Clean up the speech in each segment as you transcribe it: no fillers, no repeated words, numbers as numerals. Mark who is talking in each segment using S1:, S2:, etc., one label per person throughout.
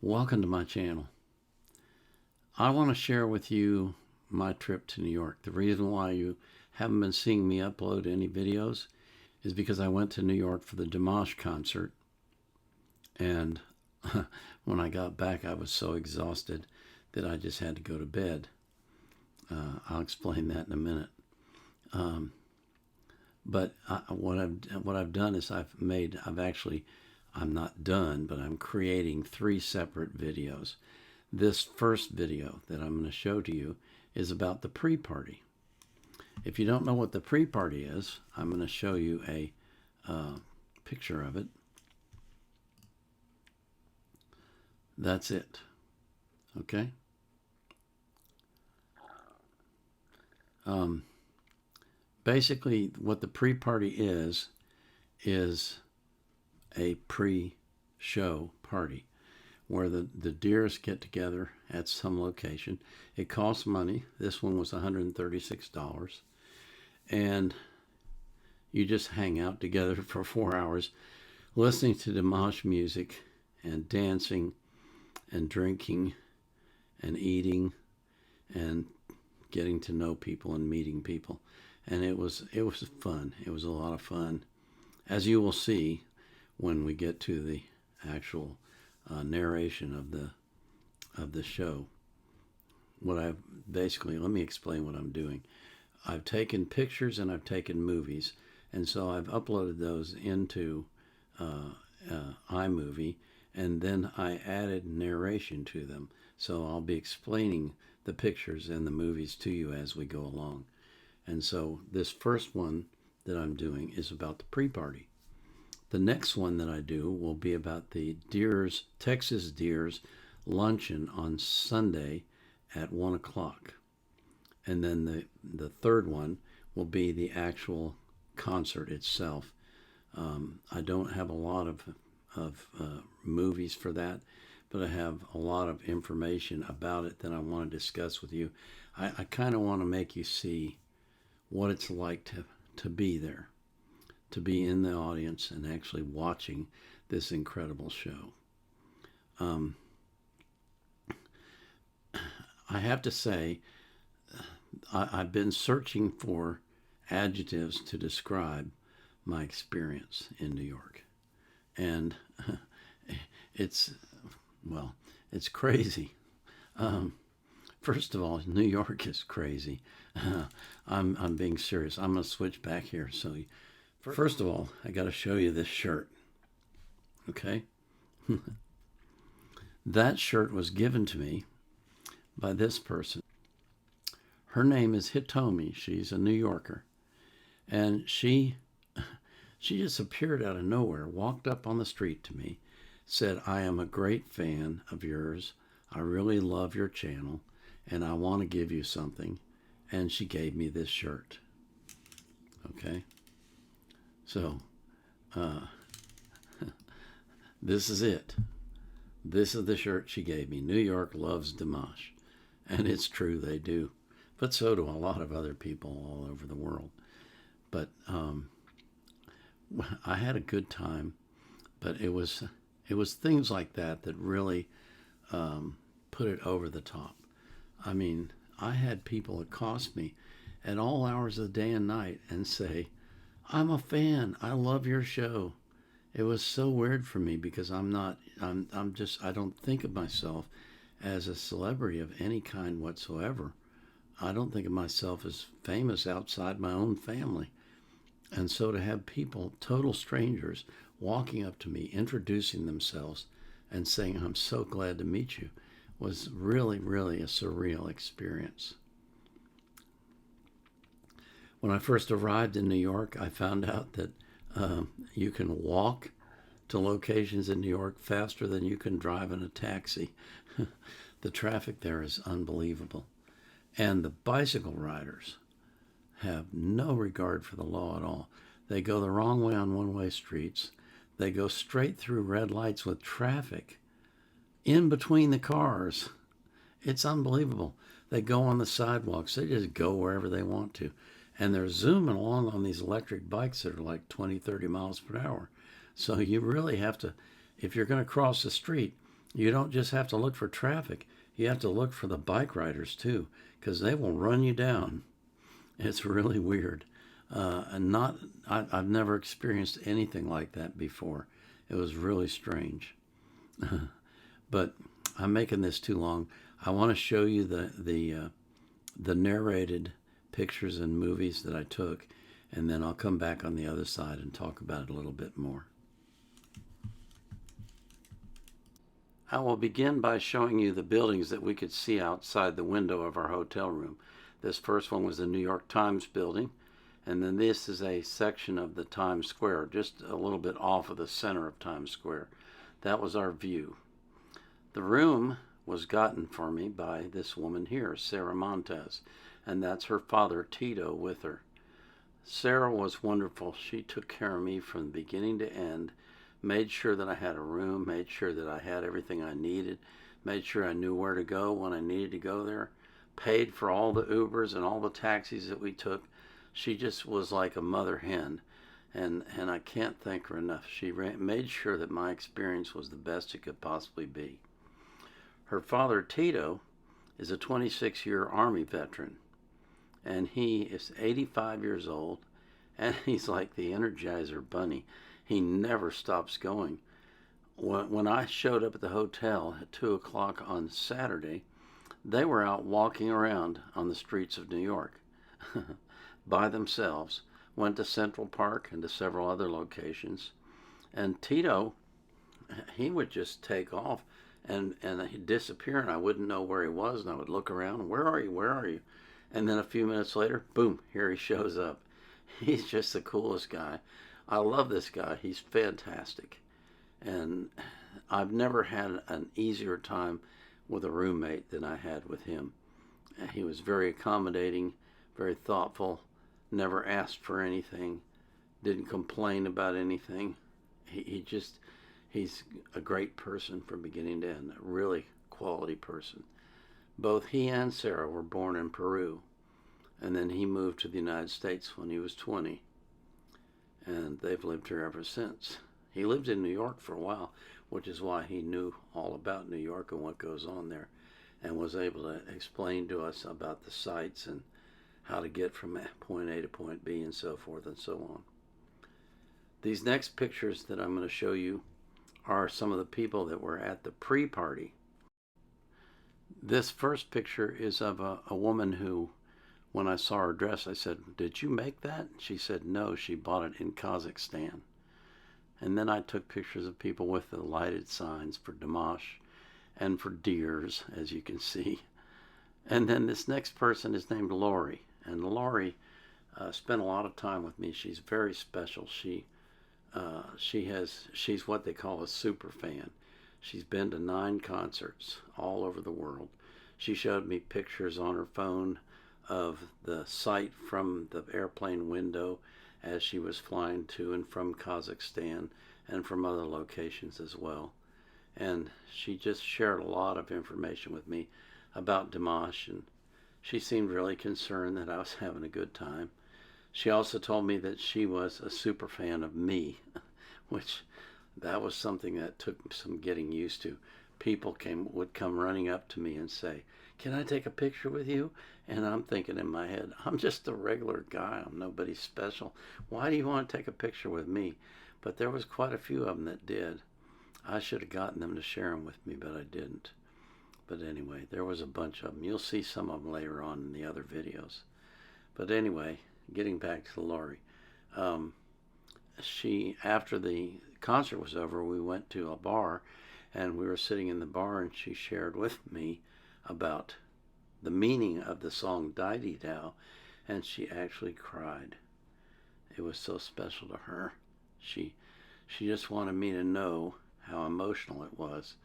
S1: Welcome to my channel. I want to share with you my trip to New York. The reason why you haven't been seeing me upload any videos is because I went to New York for the Dimash concert, and when I got back I was so exhausted that I just had to go to bed. I'll explain that in a minute. But what I've done is I'm not done, but I'm creating 3 separate videos. This first video that I'm going to show to you is about the pre-party. If you don't know what the pre-party is, I'm going to show you a picture of it. That's it. Okay? Basically, what the pre-party is a pre-show party where the Deers get together at some location. It costs money. This one was $136. And you just hang out together for 4 hours listening to Dimash music and dancing and drinking and eating and getting to know people and meeting people. And it was fun. It was a lot of fun, as you will see when we get to the actual narration of the show. Let me explain what I'm doing. I've taken pictures and I've taken movies, and so I've uploaded those into iMovie, and then I added narration to them. So I'll be explaining the pictures and the movies to you as we go along. And so this first one that I'm doing is about the pre-party. The next one that I do will be about the Texas Deers luncheon on Sunday at 1 o'clock. And then the third one will be the actual concert itself. I don't have a lot of movies for that, but I have a lot of information about it that I want to discuss with you. I kind of want to make you see what it's like to be there, to be in the audience and actually watching this incredible show. I have to say, I've been searching for adjectives to describe my experience in New York. And it's crazy. First of all, New York is crazy. I'm being serious. I'm going to switch back here. So first of all, I got to show you this shirt. Okay? That shirt was given to me by this person. Her name is Hitomi. She's a New Yorker. And she just appeared out of nowhere, walked up on the street to me, said, "I am a great fan of yours. I really love your channel, and I want to give you something." And she gave me this shirt. Okay? So, this is it. This is the shirt she gave me. New York loves Dimash. And it's true, they do. But so do a lot of other people all over the world. But I had a good time. But it was things like that really put it over the top. I mean, I had people accost me at all hours of the day and night and say, "I'm a fan. I love your show." It was so weird for me because I don't think of myself as a celebrity of any kind whatsoever. I don't think of myself as famous outside my own family. And so to have people, total strangers, walking up to me, introducing themselves and saying, "I'm so glad to meet you," was really, really a surreal experience. When I first arrived in New York, I found out that you can walk to locations in New York faster than you can drive in a taxi. The traffic there is unbelievable. And the bicycle riders have no regard for the law at all. They go the wrong way on one-way streets. They go straight through red lights with traffic in between the cars. It's unbelievable. They go on the sidewalks. They just go wherever they want to. And they're zooming along on these electric bikes that are like 20, 30 miles per hour. So you really have to, if you're going to cross the street, You don't just have to look for traffic, you have to look for the bike riders too, because they will run you down. It's really weird. I've never experienced anything like that before. It was really strange. But I'm making this too long. I want to show you the narrated pictures and movies that I took, and then I'll come back on the other side and talk about it a little bit more. I will begin by showing you the buildings that we could see outside the window of our hotel room. This first one was the New York Times building, and then this is a section of the Times Square, just a little bit off of the center of Times Square. That was our view. The room was gotten for me by this woman here, Sarah Montez, and that's her father, Tito, with her. Sarah was wonderful. She took care of me from beginning to end, made sure that I had a room, made sure that I had everything I needed, made sure I knew where to go when I needed to go there, paid for all the Ubers and all the taxis that we took. She just was like a mother hen, and I can't thank her enough. She made sure that my experience was the best it could possibly be. Her father, Tito, is a 26-year Army veteran, and he is 85 years old, and he's like the Energizer Bunny. He never stops going. When I showed up at the hotel at 2 o'clock on Saturday, they were out walking around on the streets of New York by themselves, went to Central Park and to several other locations. And Tito, he would just take off and he'd disappear, and I wouldn't know where he was, and I would look around, where are you, where are you? And then a few minutes later, boom, here he shows up. He's just the coolest guy. I love this guy. He's fantastic. And I've never had an easier time with a roommate than I had with him. He was very accommodating, very thoughtful, never asked for anything, didn't complain about anything. He's a great person from beginning to end, a really quality person. Both he and Sarah were born in Peru, and then he moved to the United States when he was 20. And they've lived here ever since. He lived in New York for a while, which is why he knew all about New York and what goes on there, and was able to explain to us about the sites and how to get from point A to point B and so forth and so on. These next pictures that I'm going to show you are some of the people that were at the pre-party. This first picture is of a woman who, when I saw her dress, I said, "Did you make that?" She said, "No, she bought it in Kazakhstan." And then I took pictures of people with the lighted signs for Dimash and for deers, as you can see. And then this next person is named Lori. And Lori spent a lot of time with me. She's very special. She's what they call a super fan. She's been to 9 concerts all over the world. She showed me pictures on her phone of the sight from the airplane window as she was flying to and from Kazakhstan and from other locations as well. And she just shared a lot of information with me about Dimash, and she seemed really concerned that I was having a good time. She also told me that she was a super fan of me, which that was something that took some getting used to. People would come running up to me and say, "Can I take a picture with you?" And I'm thinking in my head, I'm just a regular guy. I'm nobody special. Why do you want to take a picture with me? But there was quite a few of them that did. I should have gotten them to share them with me, but I didn't. But anyway, there was a bunch of them. You'll see some of them later on in the other videos. But anyway, getting back to Lori. After the concert was over, we went to a bar, and we were sitting in the bar, and she shared with me about the meaning of the song "Dai Di Dao," and she actually cried. It was so special to her. She just wanted me to know how emotional it was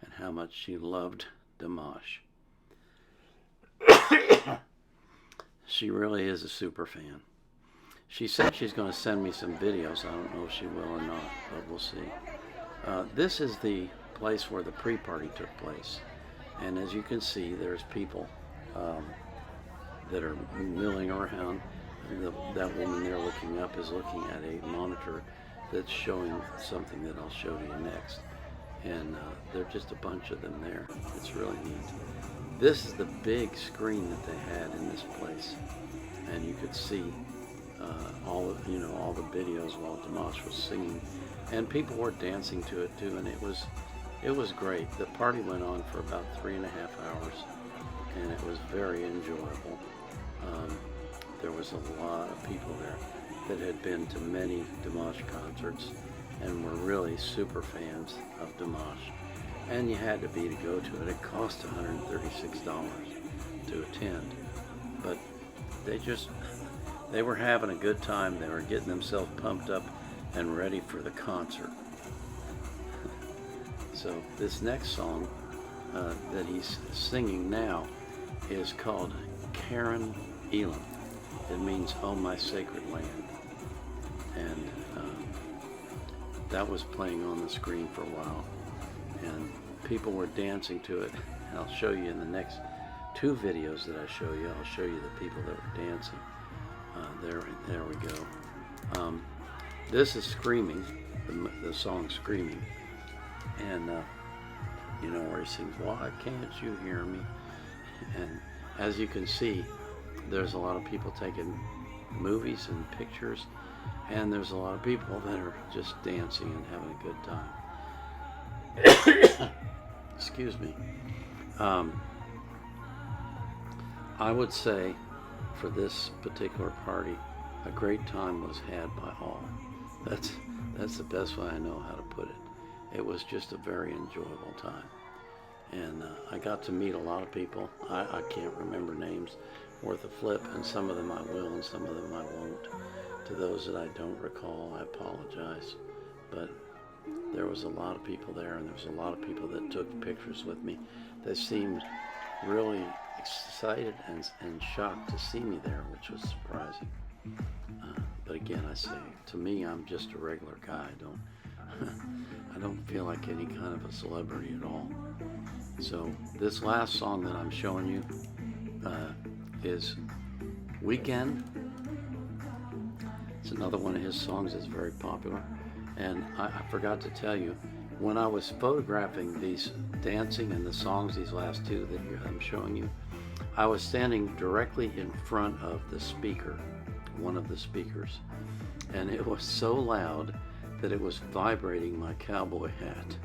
S1: and how much she loved Dimash. She really is a super fan. She said she's going to send me some videos. I don't know if she will or not, but we'll see. This is the place where the pre-party took place. And as you can see, there's people that are milling around. That woman there looking up is looking at a monitor that's showing something that I'll show you next. and there are just a bunch of them there. It's really neat. This is the big screen that they had in this place, and you could see all the videos while Dimash was singing, and people were dancing to it too, and it was great. The party went on for about 3.5 hours, and it was very enjoyable. There was a lot of people there that had been to many Dimash concerts and were really super fans of Dimash. And you had to be to go to it. It cost $136 to attend. But they were having a good time. They were getting themselves pumped up and ready for the concert. So this next song that he's singing now is called Karen Elam. It means, "Oh, my sacred land." And that was playing on the screen for a while, and people were dancing to it. I'll show you in the next 2 videos that I show you. I'll show you the people that were dancing. There we go. This is Screaming, the song Screaming, and where he sings, "Why can't you hear me?" And as you can see, there's a lot of people taking movies and pictures, and there's a lot of people that are just dancing and having a good time. Excuse me. I would say for this particular party, a great time was had by all. That's the best way I know how to put it. It was just a very enjoyable time. And I got to meet a lot of people. I can't remember names worth a flip, and some of them I will and some of them I won't. To those that I don't recall, I apologize. But there was a lot of people there, and there was a lot of people that took pictures with me that seemed really excited and shocked to see me there, which was surprising. But again, I say, to me, I'm just a regular guy. I don't feel like any kind of a celebrity at all. So this last song that I'm showing you is Weekend. It's another one of his songs that's very popular. And I forgot to tell you, when I was photographing these dancing and the songs, these last 2 that I'm showing you, I was standing directly in front of the speaker, one of the speakers, and it was so loud that it was vibrating my cowboy hat.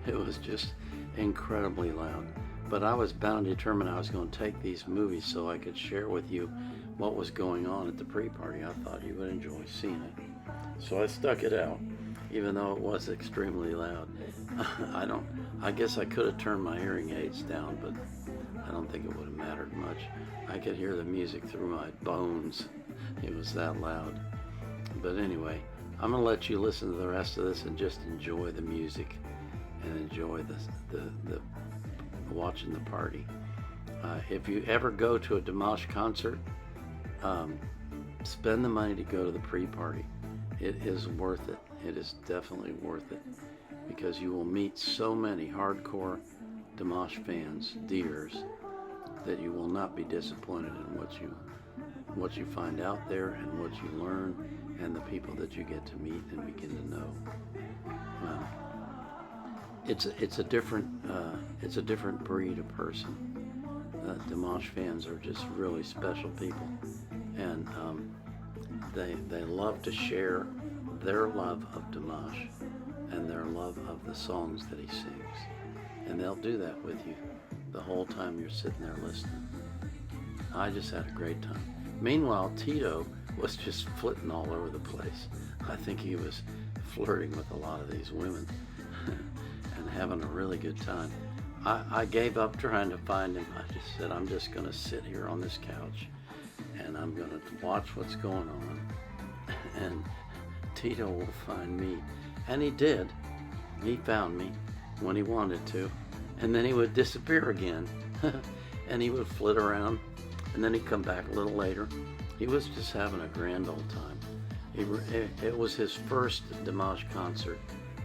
S1: It was just incredibly loud. But I was bound and determined I was going to take these movies so I could share with you what was going on at the pre-party. I thought you would enjoy seeing it. So I stuck it out, even though it was extremely loud. I guess I could have turned my hearing aids down, but I don't think it would have mattered much. I could hear the music through my bones. It was that loud. But anyway, I'm going to let you listen to the rest of this and just enjoy the music and enjoy the watching the party. If you ever go to a Dimash concert, spend the money to go to the pre-party. It is worth it. It is definitely worth it, because you will meet so many hardcore Dimash fans, deers, that you will not be disappointed in what you find out there and what you learn and the people that you get to meet and begin to know. It's a different breed of person. Dimash fans are just really special people, and they love to share their love of Dimash and their love of the songs that he sings, and they'll do that with you the whole time you're sitting there listening. I just had a great time. Meanwhile, Tito was just flitting all over the place. I think he was flirting with a lot of these women and having a really good time. I gave up trying to find him. I just said, I'm just going to sit here on this couch and I'm going to watch what's going on, and Tito will find me. And he did. He found me when he wanted to, and then he would disappear again and he would flit around, and then he'd come back a little later. He was just having a grand old time. It was his first Dimash concert,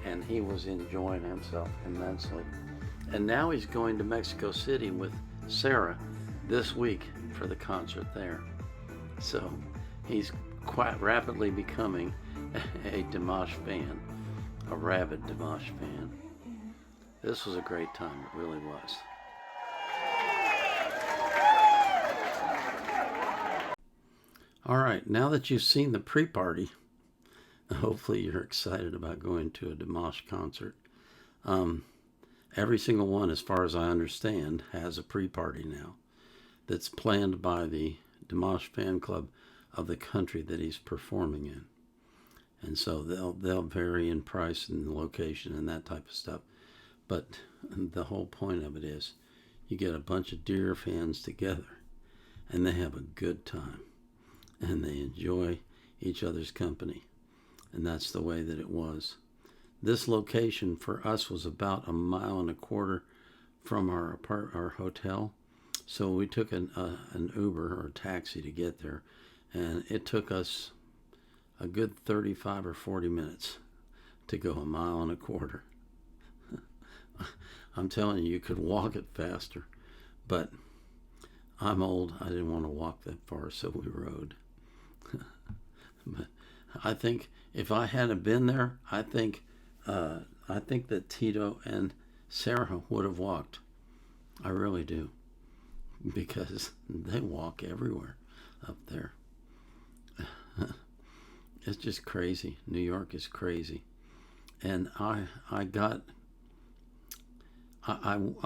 S1: and he was enjoying himself immensely. And now he's going to Mexico City with Sarah this week for the concert there. So he's quite rapidly becoming a Dimash fan, a rabid Dimash fan. This was a great time. It really was. All right, now that you've seen the pre-party, hopefully you're excited about going to a Dimash concert. Every single one, as far as I understand, has a pre-party now that's planned by the Dimash fan club of the country that he's performing in. And so they'll vary in price and location and that type of stuff. But the whole point of it is you get a bunch of deer fans together and they have a good time and they enjoy each other's company. And that's the way that it was. This location for us was about 1.25 miles from our hotel. So we took an Uber or a taxi to get there. And it took us a good 35 or 40 minutes to go 1.25 miles. I'm telling you, you could walk it faster. But I'm old. I didn't want to walk that far, so we rode. But I think if I hadn't been there, I think that Tito and Sarah would have walked. I really do, because they walk everywhere up there. It's just crazy. New York is crazy, and I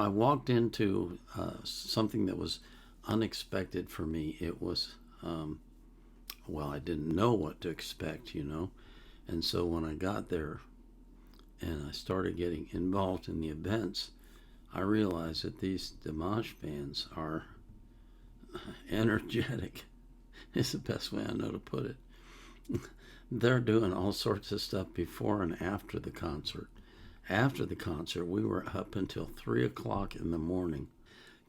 S1: walked into something that was unexpected for me. It was I didn't know what to expect, and so when I got there and I started getting involved in the events, I realized that these Dimash fans are energetic. Is the best way I know to put it. They're doing all sorts of stuff before and after the concert. After the concert, we were up until 3 o'clock in the morning.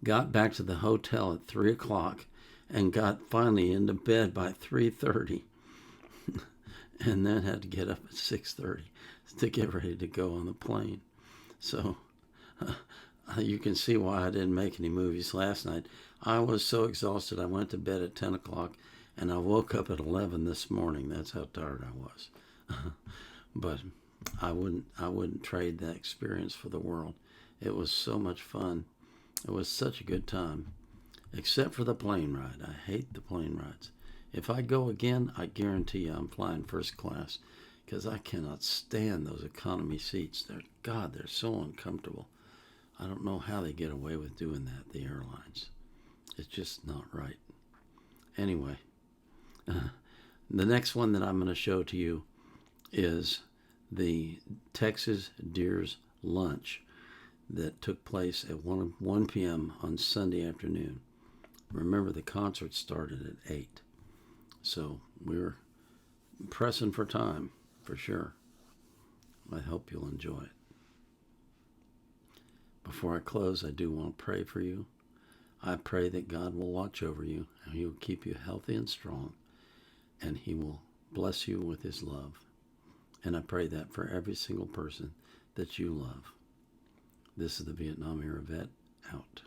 S1: Got back to the hotel at 3 o'clock and got finally into bed by 3:30. And then had to get up at 6:30 to get ready to go on the plane. So you can see why I didn't make any movies last night. I was so exhausted. I went to bed at 10 o'clock and I woke up at 11 this morning. That's how tired I was. But I wouldn't trade that experience for the world. It was so much fun. It was such a good time. Except for the plane ride. I hate the plane rides. If I go again, I guarantee you I'm flying first class, because I cannot stand those economy seats. They're so uncomfortable. I don't know how they get away with doing that, the airlines. It's just not right. Anyway, the next one that I'm going to show to you is the Texas Deer's Lunch that took place at 1 p.m. on Sunday afternoon. Remember, the concert started at 8. So we're pressing for time, for sure. I hope you'll enjoy it. Before I close, I do want to pray for you. I pray that God will watch over you, and He will keep you healthy and strong, and He will bless you with His love. And I pray that for every single person that you love. This is the Vietnam Era Vet, out.